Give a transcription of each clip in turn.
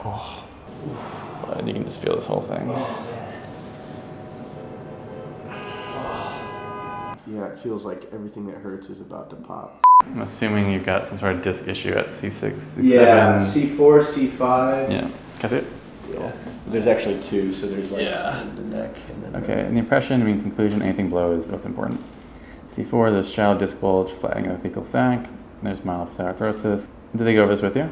Oh. And you can just feel this whole thing. Yeah, it feels like everything that hurts is about to pop. I'm assuming you've got some sort of disc issue at C6, C7. Yeah, C4, C5. Yeah. Can I see it? Yeah. There's actually two, so there's like Yeah. the neck and then Okay, and the impression means inclusion, anything below is what's important. C4, there's shallow disc bulge, flattening of the thecal sac. There's myelofascial arthrosis. Did they go over this with you?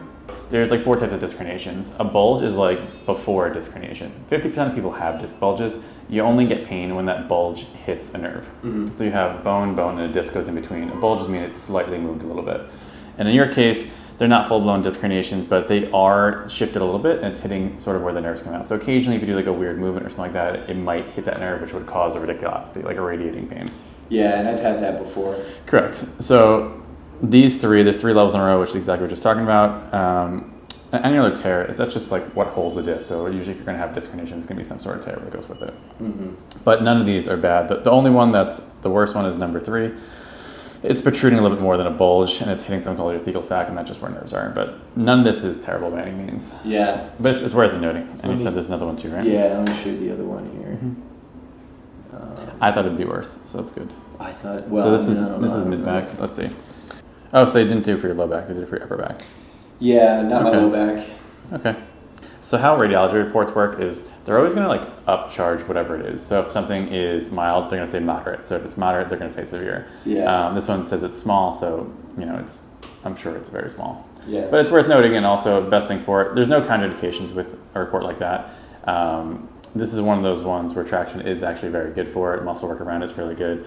There's like 4 types of disc herniations. A bulge is like before a disc herniation. 50% of people have disc bulges. You only get pain when that bulge hits a nerve. Mm-hmm. So you have bone, and a disc goes in between. A bulge means it's slightly moved a little bit. And in your case, they're not full-blown disc herniations, but they are shifted a little bit, and it's hitting sort of where the nerves come out. So occasionally, if you do like a weird movement or something like that, it might hit that nerve, which would cause a radiculopathy, like a radiating pain. Yeah, and I've had that before. Correct. So there's 3 levels in a row, which is exactly what we're just talking about. An annular tear, that's just like what holds the disc. So usually if you're going to have disc herniation, it's going to be some sort of tear that goes with it. Mm-hmm. But none of these are bad. The only one that's the worst one is number 3. It's protruding a little bit more than a bulge, and it's hitting something called your thecal sac, and that's just where nerves are. But none of this is terrible by any means. Yeah. But it's worth noting. And you said there's another one too, right? Yeah, let me show you the other one here. Mm-hmm. I thought it'd be worse, so that's good. I thought, well, so this is mid-back. Let's see. Oh, so they didn't do it for your low back, they did it for your upper back. Yeah, not my low back. Okay. So how radiology reports work is they're always going to like upcharge whatever it is. So if something is mild, they're going to say moderate. So if it's moderate, they're going to say severe. Yeah. This one says it's small, so I'm sure it's very small. Yeah. But it's worth noting, and also best thing for it, there's no contraindications with a report like that. This is one of those ones where traction is actually very good for it. Muscle work around it is really good.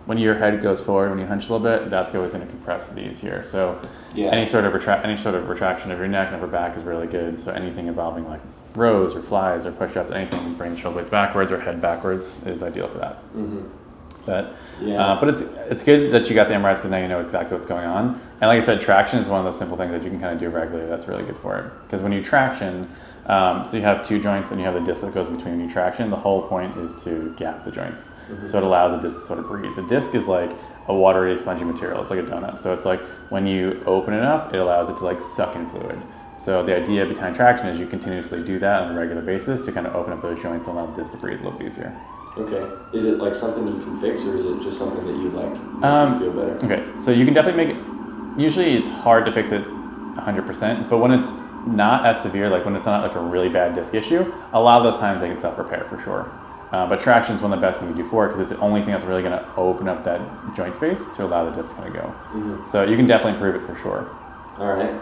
When your head goes forward, when you hunch a little bit, that's always going to compress these here. So any sort of retraction of your neck and upper back is really good. So anything involving like rows or flies or push-ups, anything bring the shoulder blades backwards or head backwards is ideal for that. Mm-hmm. But it's good that you got the MRIs because now you know exactly what's going on. And like I said, traction is one of those simple things that you can kind of do regularly. That's really good for it. Because when you traction, so you have 2 joints and you have the disc that goes between you traction. The whole point is to gap the joints. Mm-hmm. So it allows the disc to sort of breathe. The disc is like a watery, spongy material. It's like a donut. So it's like when you open it up, it allows it to like suck in fluid. So the idea behind traction is you continuously do that on a regular basis to kind of open up those joints and allow the disc to breathe a little easier. Okay. Is it like something you can fix, or is it just something that you like make you feel better? Okay. So you can definitely make it. Usually it's hard to fix it 100%, but when it's not as severe, like when it's not like a really bad disc issue, a lot of those times they can self-repair for sure. But traction is one of the best things you do for it because it's the only thing that's really going to open up that joint space to allow the disc to kind of go. Mm-hmm. So you can definitely improve it for sure. All right.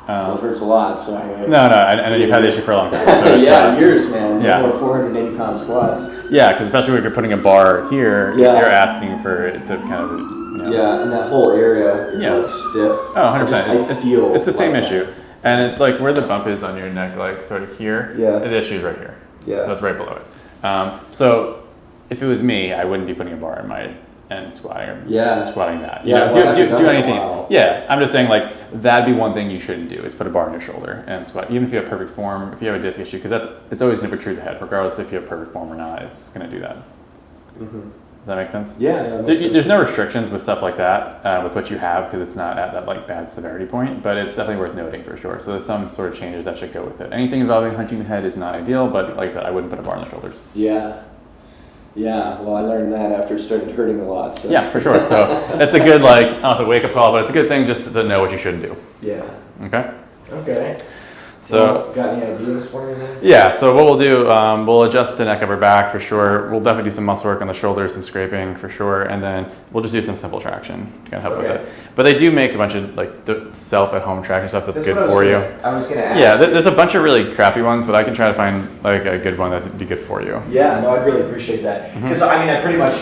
Well, it hurts a lot, so I know you've had the issue for a long time. So yeah, years, man. Yeah. Over 480 pound squats. Yeah, because especially if you're putting a bar here, you're asking for it to kind of, Yeah, and that whole area is like stiff. Oh, 100%. I feel it's the same like issue. And it's like where the bump is on your neck, like sort of here. Yeah. The issue is right here. Yeah. So it's right below it. So if it was me, I wouldn't be putting a bar in my and squatting that. Yeah. Do anything. Yeah. I'm just saying like that'd be one thing you shouldn't do is put a bar on your shoulder and squat. Even if you have perfect form, if you have a disc issue, because it's always going to protrude the head, regardless if you have perfect form or not. It's going to do that. Mm-hmm. Does that make sense? Yeah. There's no restrictions with stuff like that with what you have because it's not at that like bad severity point, but it's definitely worth noting for sure. So there's some sort of changes that should go with it. Anything involving hunching the head is not ideal, but like I said, I wouldn't put a bar on the shoulders. Yeah. Yeah, well, I learned that after it started hurting a lot. So. Yeah, for sure. So it's a good, like, I don't know, it's a wake-up call, but it's a good thing just to know what you shouldn't do. Yeah. Okay? Okay. So, well, got any ideas for me then? Yeah, so what we'll do, we'll adjust the neck, upper back for sure. We'll definitely do some muscle work on the shoulders, some scraping for sure, and then we'll just do some simple traction to kind of help with it. But they do make a bunch of like self-at-home traction stuff that's good for you. I was going to ask. Yeah, there's a bunch of really crappy ones, but I can try to find like a good one that'd be good for you. Yeah, no, I'd really appreciate that. Because I pretty much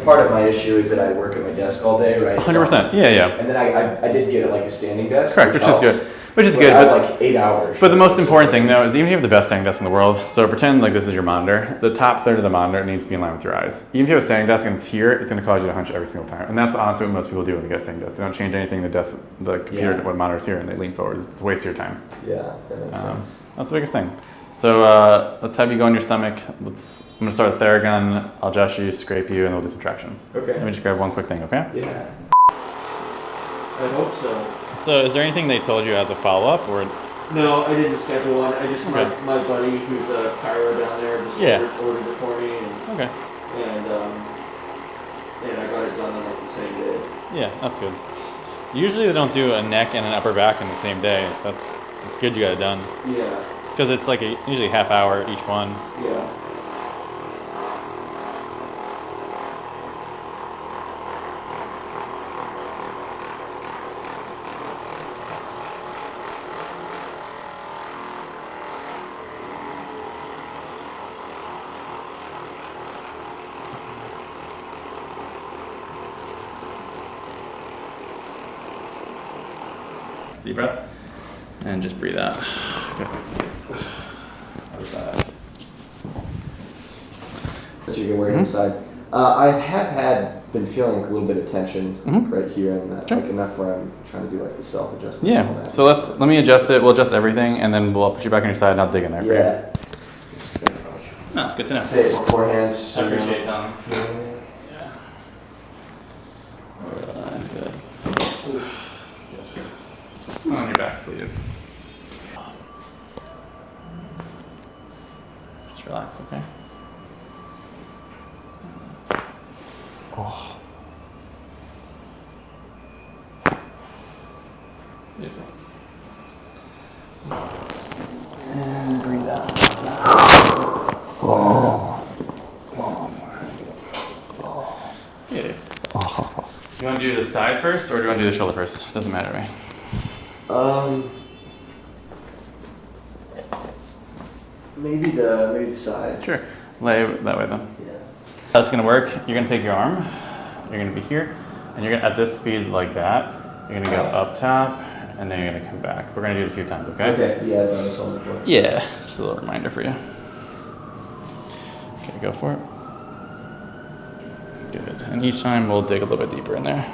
part of my issue is that I work at my desk all day, right? 100%, yeah. And then I did get like a standing desk. Correct, which is good. Which is good. I have like 8 hours. But the most important thing though is even if you have the best standing desk in the world, so pretend like this is your monitor, the top third of the monitor needs to be in line with your eyes. Even if you have a standing desk and it's here, it's going to cause you to hunch every single time. And that's honestly what most people do when they get a standing desk. They don't change anything, the computer, what monitor's here, and they lean forward. It's a waste of your time. Yeah, that makes sense. That's the biggest thing. So let's have you go on your stomach. I'm going to start with Theragun. I'll adjust you, scrape you, and we'll do some traction. Okay. Let me just grab one quick thing, okay? Yeah. I hope so. So is there anything they told you as a follow-up, or? No, I didn't schedule one. I just Okay. my buddy who's a chiro down there just ordered it for me, and Okay. and I got it done on like the same day. Yeah, that's good. Usually they don't do a neck and an upper back in the same day, so it's good you got it done. Yeah. Because it's like usually half hour each one. Yeah. Deep breath. And just breathe out. Okay. So you can wear it inside. I have been feeling a little bit of tension right here, and like enough where I'm trying to do like the self adjustment. Yeah. So let me adjust it. We'll adjust everything, and then we'll put you back on your side, and I'll dig in there for you. No, it's good to know. Say it beforehand. I appreciate it, Tom. Yeah. That's good. On your back, please. Just relax, okay? Oh. Beautiful. And breathe out. Oh. Yeah. Oh. You want to do the side first, or do you want to do the shoulder first? Doesn't matter to me. Maybe the side. Sure. Lay that way then. Yeah. That's gonna work. You're gonna take your arm. You're gonna be here, and you're gonna at this speed like that. You're gonna go up top, and then you're gonna come back. We're gonna do it a few times, okay? Okay. Yeah, I've done this one before. Yeah. Just a little reminder for you. Okay, go for it. Good. And each time we'll dig a little bit deeper in there.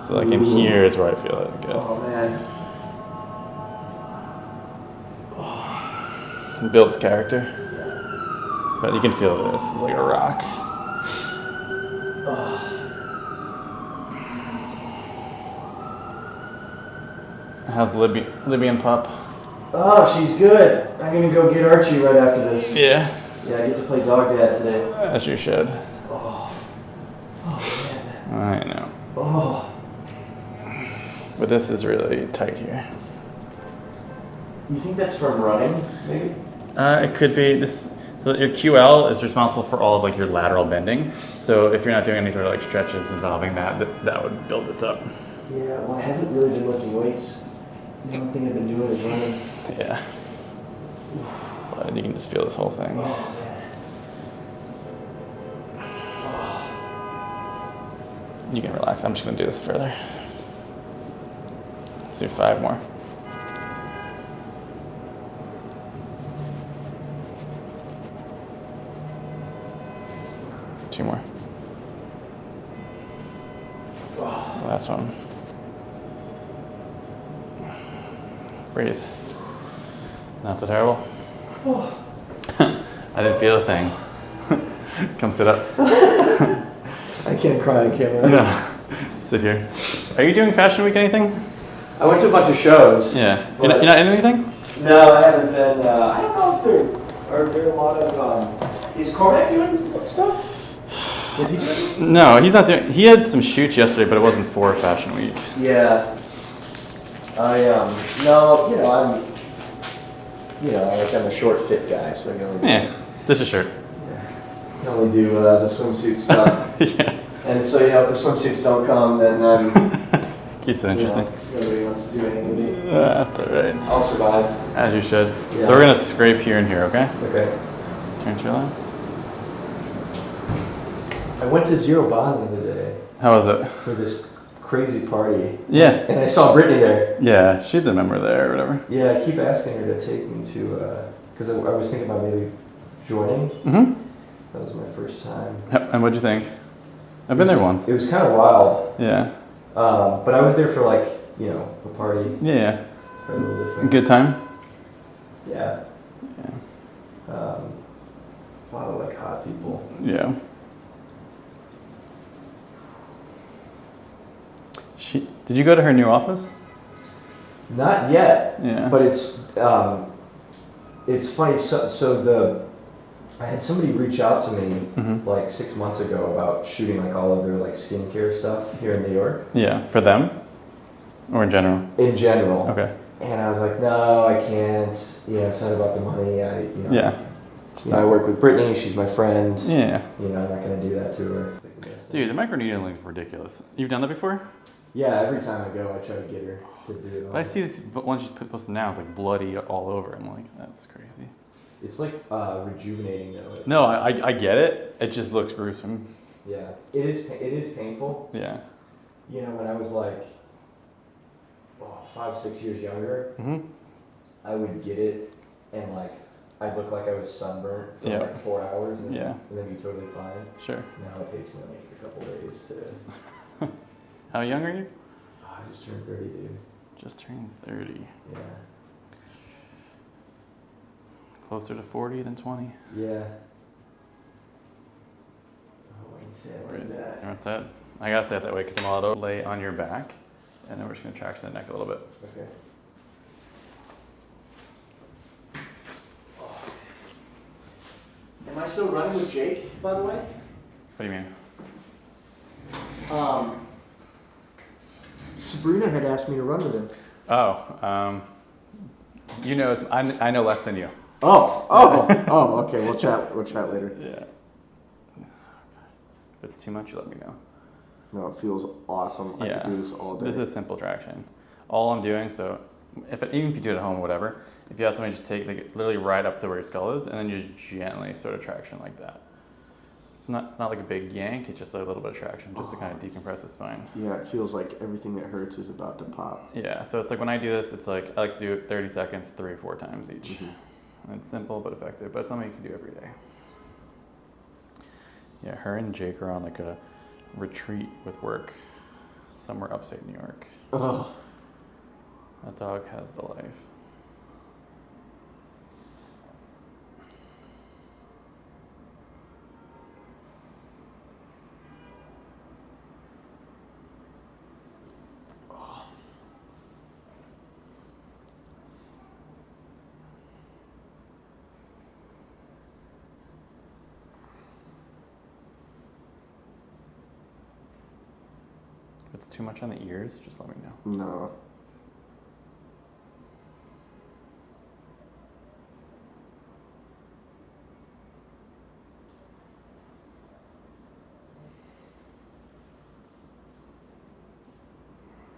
So like in here is where I feel it. Good. Oh man. It builds character. But you can feel this. It's like a rock. How's Libyan pup? Oh, she's good. I'm gonna go get Archie right after this. Yeah. Yeah, I get to play dog dad today. As you should. Oh man. I know. Oh. But this is really tight here. You think that's from running, maybe? It could be this. So your QL is responsible for all of like your lateral bending. So if you're not doing any sort of like stretches involving that would build this up. Yeah. Well, I haven't really been lifting weights. The only thing I've been doing is running. Yeah. But you can just feel this whole thing. Oh man. You can relax. I'm just gonna do this further. Let's do 5 more. Two more. Last one. Breathe. Not so terrible. I didn't feel a thing. Come sit up. I can't cry on camera. No. Sit here. Are you doing Fashion Week anything? I went to a bunch of shows. Yeah. You're not in anything? No, I haven't been. I don't know if are there a lot of. Is Cormac doing stuff? Did he do it? No, he's not doing. He had some shoots yesterday, but it wasn't for Fashion Week. Yeah. No, I'm a short fit guy, so I can only Just a shirt. I can only do the swimsuit stuff. Yeah. And so, if the swimsuits don't come, then Keeps it interesting. nobody wants to do anything with me. That's all right. I'll survive. As you should. Yeah. So we're gonna scrape here and here, okay? Okay. Turn to your left. I went to Zero Bond the other day How was it? for this crazy party. Yeah. And I saw Brittany there. Yeah, she's a member there or whatever. Yeah, I keep asking her to take me to, because I was thinking about maybe joining. Mm-hmm. That was my first time. And what'd you think? I've been there once. It was kind of wild. Yeah. But I was there for a party. Yeah. Probably a little different. Good time? Yeah. A lot of hot people. Yeah. Did you go to her new office? Not yet. Yeah. But it's funny. I had somebody reach out to me like 6 months ago about shooting like all of their like skincare stuff here in New York. Yeah, for them, or in general. In general. Okay. And I was like, no, I can't. It's not about the money. Yeah. I work with Brittany. She's my friend. Yeah. I'm not gonna do that to her. Dude, the microneedling is ridiculous. You've done that before? Yeah, every time I go, I try to get her to do it. But I see this one she's posted now. It's like bloody all over. I'm like, that's crazy. It's like rejuvenating though. No, I get it. It just looks gruesome. Yeah, it is painful. Yeah. When I was like 5, 6 years younger, I would get it and like I'd look like I was sunburnt for like 4 hours and then be totally fine. Sure. Now it takes me like a couple days to. How young are you? I just turned 30, dude. Just turned 30. Yeah. Closer to 40 than 20. Yeah. Oh, when you say it like that. That's it. I gotta say it that way because I'm allowed to lay on your back, and then we're just gonna traction the neck a little bit. Okay. Am I still running with Jake, by the way? What do you mean? Sabrina had asked me to run with him. Oh, I know less than you. Oh, okay. We'll chat later. Yeah. If it's too much, you let me know. No, it feels awesome. I could do this all day. This is simple traction. All I'm doing, so even if you do it at home, whatever, if you have somebody just take literally right up to where your skull is, and then you just gently sort of traction like that. It's not like a big yank, it's just a little bit of traction just to kind of decompress the spine. Yeah, it feels like everything that hurts is about to pop. Yeah, so it's like when I do this, it's like I like to do it 30 seconds, 3 or 4 times each. Mm-hmm. And it's simple but effective, but it's something you can do every day. Yeah, her and Jake are on like a retreat with work somewhere upstate New York. Oh. That dog has the life. If it's too much on the ears, just let me know. No.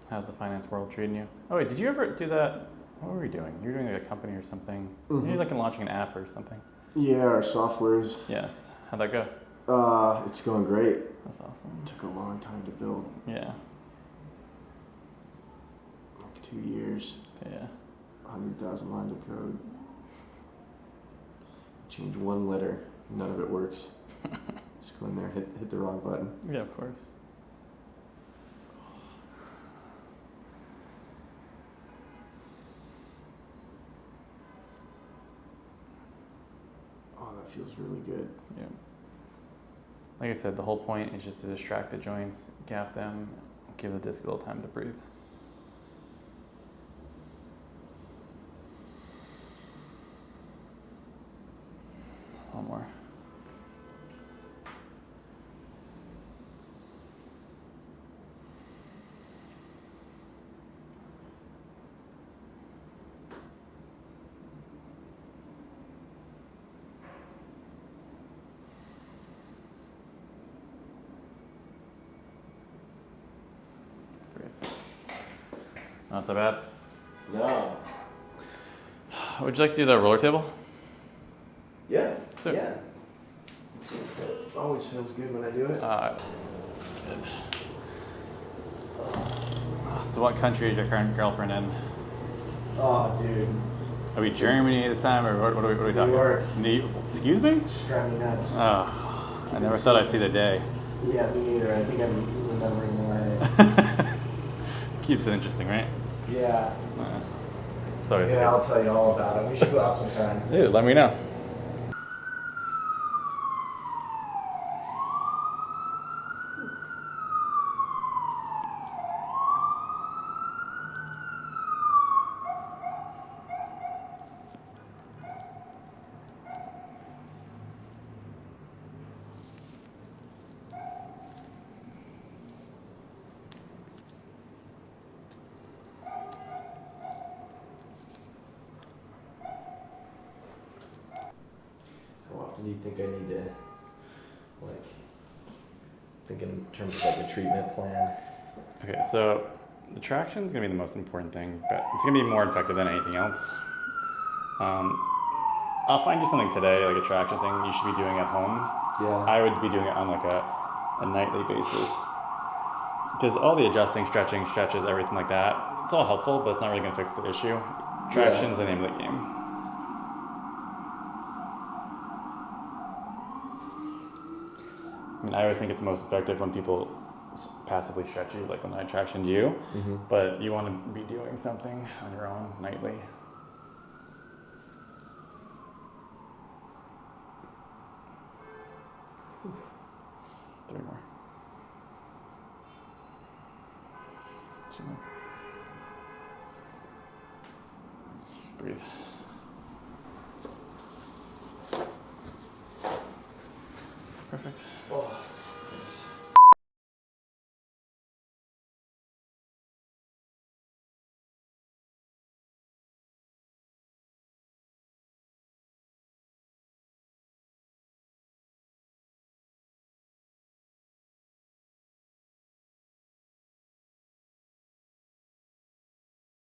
How's the finance world treating you? Oh wait, did you ever do that? What were we doing? You were doing like a company or something. You're like launching an app or something. Yeah, our softwares. Yes. How'd that go? It's going great. That's awesome. It took a long time to build. Yeah. Like 2 years. Yeah. 100,000 lines of code. Change one letter, none of it works. Just go in there, hit the wrong button. Yeah, of course. Oh, that feels really good. Yeah. Like I said, the whole point is just to distract the joints, gap them, give the disc a little time to breathe. One more. Not so bad. No. Would you like to do the roller table? Yeah. So, yeah. It always feels good when I do it. Good. So what country is your current girlfriend in? Oh, dude. Are we Germany this time, or what are we talking about? New York. Excuse me? She's driving me nuts. Oh, I never thought I'd see the day. Yeah, me neither. I think I'm remembering why. Keeps it interesting, right? Yeah. It's always Yeah, I'll tell you all about it. We should go out sometime. Dude, let me know. do you think I need to, like, think in terms of like a treatment plan? Okay, so the traction is going to be the most important thing, but it's going to be more effective than anything else. I'll find you something today, like a traction thing you should be doing at home. Yeah. I would be doing it on like a nightly basis. Because all the adjusting, stretching, stretches, everything like that, it's all helpful, but it's not really going to fix the issue. Traction is the name of the game. I mean, I always think it's most effective when people passively stretch you, like when I tractioned you, but you want to be doing something on your own nightly. Three more. Two more. Breathe. Perfect. Oh, thanks.